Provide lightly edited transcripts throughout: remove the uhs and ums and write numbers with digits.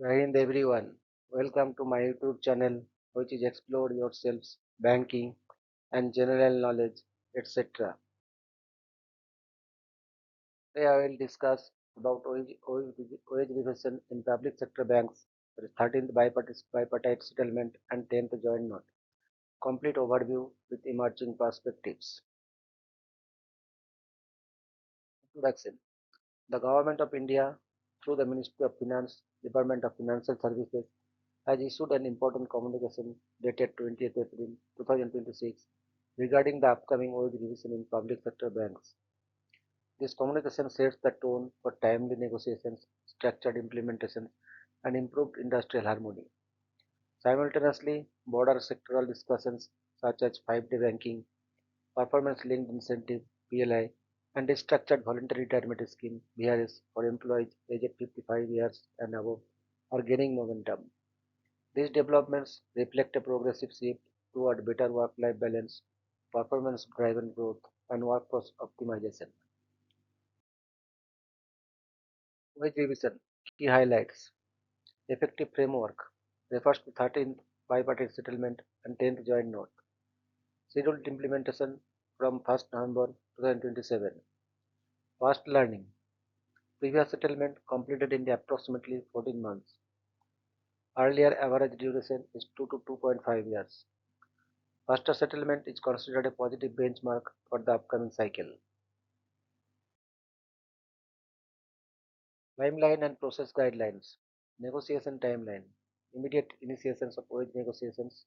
Jai Hind everyone. Welcome to my YouTube channel, which is Explore Yourselves, Banking and General Knowledge, etc. Today I will discuss about wage revision in public sector banks, that is 13th Bipartite Settlement and 10th Joint Note. Complete overview with emerging perspectives. Introduction. The Government of India, through the Ministry of Finance, Department of Financial Services, has issued an important communication dated 20th April 2026 regarding the upcoming wage revision in public sector banks. This communication sets the tone for timely negotiations, structured implementation, and improved industrial harmony. Simultaneously, broader sectoral discussions such as 5-day banking, performance-linked incentive (PLI), and a structured voluntary retirement scheme (VRS) for employees aged 55 years and above are gaining momentum. These developments reflect a progressive shift toward better work-life balance, performance-driven growth, and workforce optimization. Wage revision. Key highlights. Effective framework refers to 13th bipartite settlement and 10th joint note. Scheduled implementation from 1st November 2027. Fast learning. Previous settlement completed in approximately 14 months. Earlier average duration is 2 to 2.5 years. Faster settlement is considered a positive benchmark for the upcoming cycle. Timeline and process guidelines. Negotiation timeline. Immediate initiations of wage negotiations.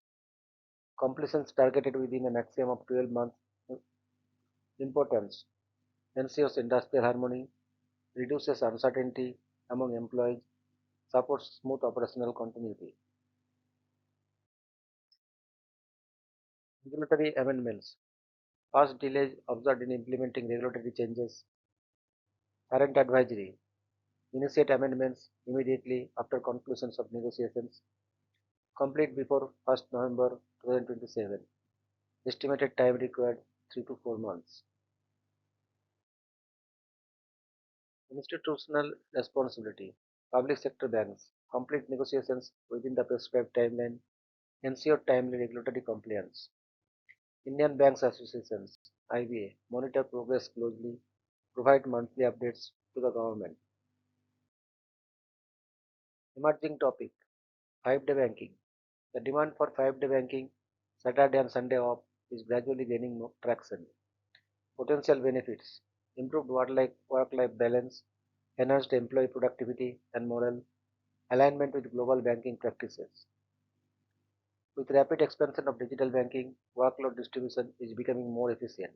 Completions targeted within a maximum of 12 months. Importance. Ensures industrial harmony. Reduces uncertainty among employees. Supports smooth operational continuity. Regulatory amendments. Past delays observed in implementing regulatory changes. Current advisory. Initiate amendments immediately after conclusions of negotiations. Complete before 1st November 2027. Estimated time required 3 to 4 months. Institutional responsibility. Public sector banks complete negotiations within the prescribed timeline, ensure timely regulatory compliance. Indian Banks Associations (IBA) monitor progress closely, provide monthly updates to the government. Emerging topic: 5-day banking. The demand for 5-day banking, Saturday and Sunday off, is gradually gaining traction. Potential benefits: improved work-life balance, enhanced employee productivity and morale, alignment with global banking practices. With rapid expansion of digital banking, workload distribution is becoming more efficient.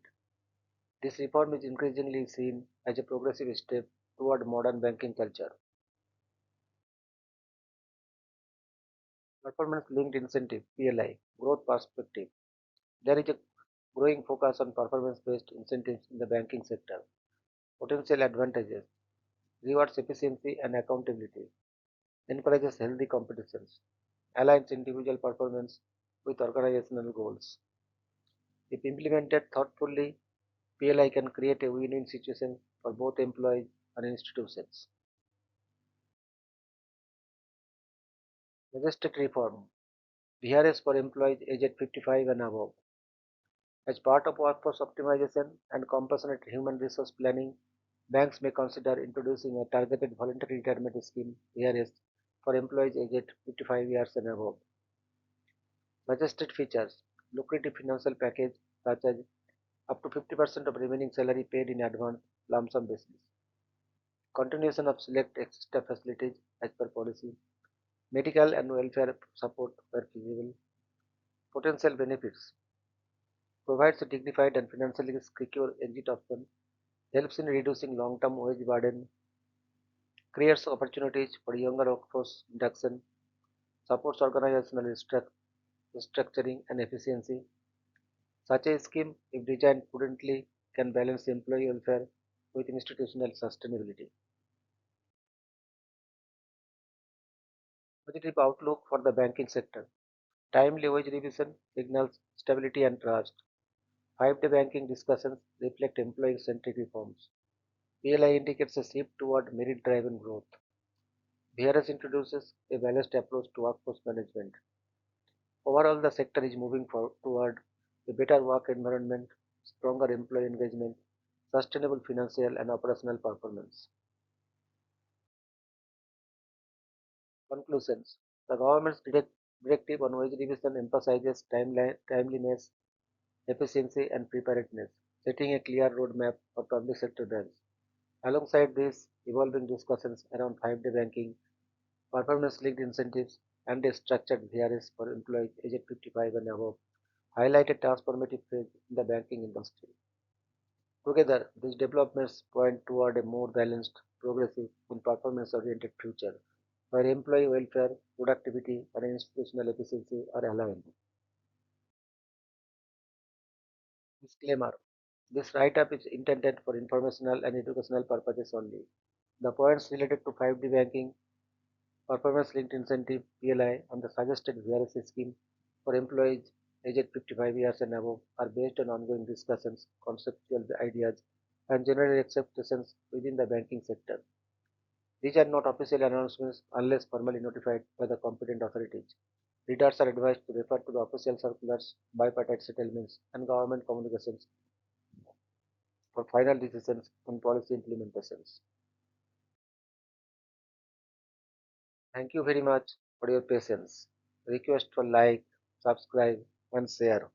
This reform is increasingly seen as a progressive step toward modern banking culture. Performance-linked incentive (PLI) growth perspective. There is a growing focus on performance-based incentives in the banking sector. Potential advantages: rewards efficiency and accountability, encourages healthy competitions, aligns individual performance with organizational goals. If implemented thoughtfully, PLI can create a win-win situation for both employees and institutions. Logistic reform. VRS for employees aged 55 and above. As part of workforce optimization and compassionate human resource planning, banks may consider introducing a targeted voluntary retirement scheme (VRS) for employees aged 55 years and above. Suggested features: lucrative financial package such as up to 50% of remaining salary paid in advance lump sum basis. Continuation of select extra facilities as per policy. Medical and welfare support where feasible. Potential benefits: provides a dignified and financially secure exit option, helps in reducing long-term wage burden, creates opportunities for younger workforce induction, supports organizational restructuring and efficiency. Such a scheme, if designed prudently, can balance employee welfare with institutional sustainability. Positive outlook for the banking sector. Timely wage revision signals stability and trust. 5-day banking discussions reflect employee-centric reforms. PLI indicates a shift toward merit-driven growth. VRS introduces a balanced approach to workforce management. Overall, the sector is moving toward a better work environment, stronger employee engagement, sustainable financial and operational performance. Conclusions. The government's directive on wage revision emphasizes timeliness, efficiency, and preparedness, setting a clear roadmap for public sector banks. Alongside this, evolving discussions around 5-day banking, performance-linked incentives, and a structured VRS for employees aged 55 and above highlight a transformative phase in the banking industry. Together, these developments point toward a more balanced, progressive, and performance-oriented future, where employee welfare, productivity, and institutional efficiency are aligned. Disclaimer: this write-up is intended for informational and educational purposes only. The points related to 5D banking, performance-linked incentive (PLI), and the suggested VRS scheme for employees aged 55 years and above are based on ongoing discussions, conceptual ideas, and general acceptations within the banking sector. These are not official announcements unless formally notified by the competent authorities. Readers are advised to refer to the official circulars, bipartite settlements, and government communications for final decisions on policy implementations. Thank you very much for your patience. Request for like, subscribe, and share.